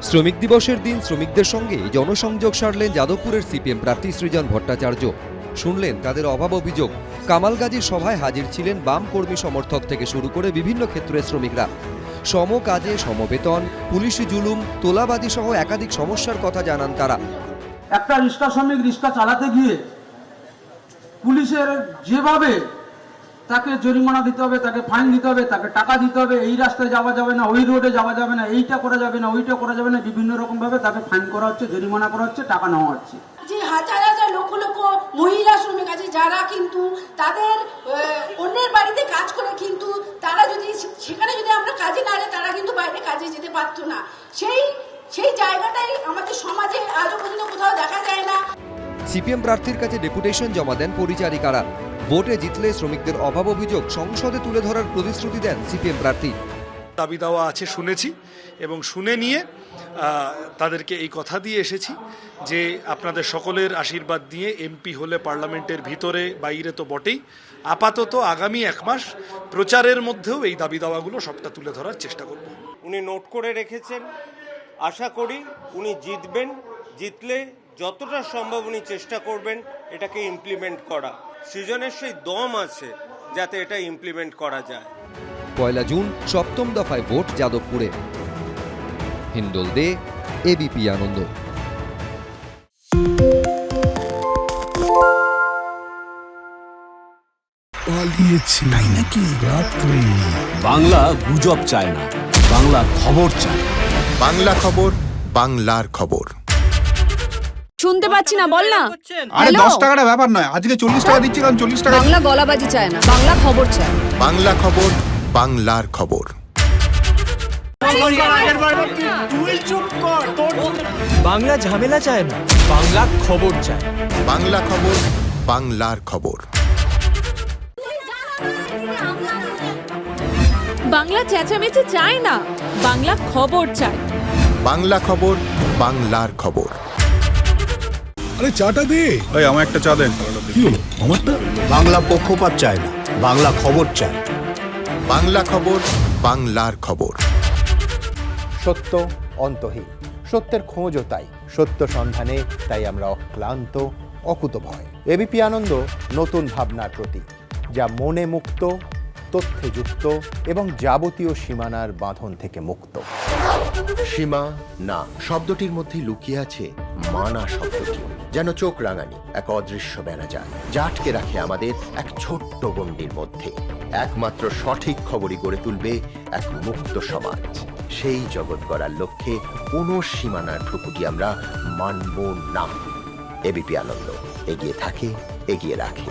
শ্রমিক দিবসের দিন শ্রমিকদের সঙ্গে জনসংযোগ সারলেন যাদবপুরের সিপিএম প্রার্থী সৃজন ভট্টাচার্য। শুনলেন তাদের অভাব অভিযোগ। কামালগাজীর সভায় হাজির ছিলেন বাম কর্মী সমর্থক থেকে শুরু করে বিভিন্ন ক্ষেত্রের শ্রমিকরা। সম কাজে সমবেতন, পুলিশি জুলুম, তোলাবাজি সহ একাধিক সমস্যার কথা জানান তারা। একটা রিক্সা শ্রমিক রিক্সা চালাতে গিয়ে পুলিশের যেভাবে তাকে জরিমানা দিতে হবে, তাকে ফাইন দিতে হবে, তাকে টাকা দিতে হবে, এই রাস্তায় যাওয়া যাবে না, ওই রোডে যাওয়া যাবে না, এইটা করা যাবে না, ওইটা করা যাবে না, বিভিন্ন রকম ভাবে তাকে ফাইন করা হচ্ছে, জরিমানা করা হচ্ছে, টাকা নেওয়া হচ্ছে। যে হাজার হাজার লক্ষ লক্ষ মহিলা শ্রমিক আছে যারা কিন্তু তাদের অন্যের বাড়িতে কাজ করে, কিন্তু তারা যদি সেখানে যদি আমরা কাজে না যাই তারা কিন্তু বাইরে কাজে যেতে পারতো না। সেই জায়গাটাই আমাদের সমাজে আজও পর্যন্ত কোথাও দেখা যায় না। সিপিএম প্রার্থীর কাছে ডেপুটেশন জমা দেন পরিচারিকারা। ভোটে জিতলে শ্রমিকদের অভাব অভিযোগ সংসদে তুলে ধরার প্রতিশ্রুতি দেন সিপিএম প্রার্থী। দাবি দেওয়া আছে শুনেছি এবং শুনে নিয়ে তাদেরকে এই কথা দিয়ে এসেছি যে আপনাদের সকলের আশীর্বাদ দিয়ে এমপি হলে পার্লামেন্টের ভিতরে বাইরে তো বটেই, আপাতত আগামী 1 মাস প্রচারের মধ্যেও এই দাবি দাওয়াগুলো সবটা তুলে ধরার চেষ্টা করব। উনি নোট করে রেখেছেন, আশা করি উনি জিতবেন। জিতলে যতটা সম্ভব উনি চেষ্টা করবেন এটাকে ইমপ্লিমেন্ট করা। সৃজনের সেই দম আছে যাতে এটা ইমপ্লিমেন্ট করা যায়। 1 জুন 7ম দফায় ভোট যাদবপুরে। হিন্দোল দে, এবিপি আনন্দ। তাই নাকি? রাত্রে বাংলা গুজব চায় না, বাংলা খবর চায়। বাংলা খবর, বাংলার খবর। শুনতে পাচ্ছি না, বল না। আরে 10 টাকাটা ব্যাপার নয়, আজকে 40 টাকা দিচ্ছি, কারণ 40 টাকা। বাংলা গলাবাজি চায় না, বাংলা খবর চায়। বাংলা খবর, বাংলার খবর। বাংলা ঝামেলা চায় না, বাংলা খবর চায়। বাংলা খবর, বাংলার খবর। বাংলা চেঁচামেচি চায় না, বাংলা খবর চায়। বাংলা খবর, বাংলার খবর। আরে চাটা দে। এই আমার একটা চা দেন। কি হলো আমারটা? বাংলা পক্ষপাত চায় না, বাংলা খবর চায়। বাংলা খবর, বাংলার খবর। সত্য অন্তহীন, সত্যের খোঁজও তাই, সত্য সন্ধানে তাই আমরা অক্লান্ত, অকুতভয়। এবিপি আনন্দ নতুন ভাবনার প্রতীক, যা মনে মুক্ত, তথ্যে যুক্ত এবং যাবতীয় সীমানার বাঁধন থেকে মুক্ত। সীমা না শব্দটির মধ্যে লুকিয়ে আছে মানা শব্দটি, যেন চোখ রাঙানি এক অদৃশ্য বেড়াজাল, যা আটকে রাখে আমাদের এক ছোট্ট গণ্ডির মধ্যে। একমাত্র সঠিক খবরই গড়ে তুলবে এক মুক্ত সমাজ। সেই জগৎ গড়ার লক্ষ্যে কোনো সীমানার ঠুকুটি আমরা মানব না। এবিপি আনন্দ এগিয়ে থাকে, এগিয়ে রাখে।